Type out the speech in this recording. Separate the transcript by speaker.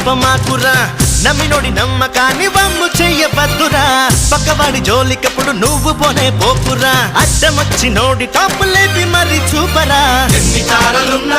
Speaker 1: చెప్పమాకురా నమ్మినోడి నమ్మకాన్ని వమ్ము చెయ్యవద్దురా పక్కవాడి జోలికప్పుడు నువ్వు పోనే పోకురా అడ్డమొచ్చి నోడి టాపు లేపి మరి చూపరా
Speaker 2: ఎన్ని తారలున్నా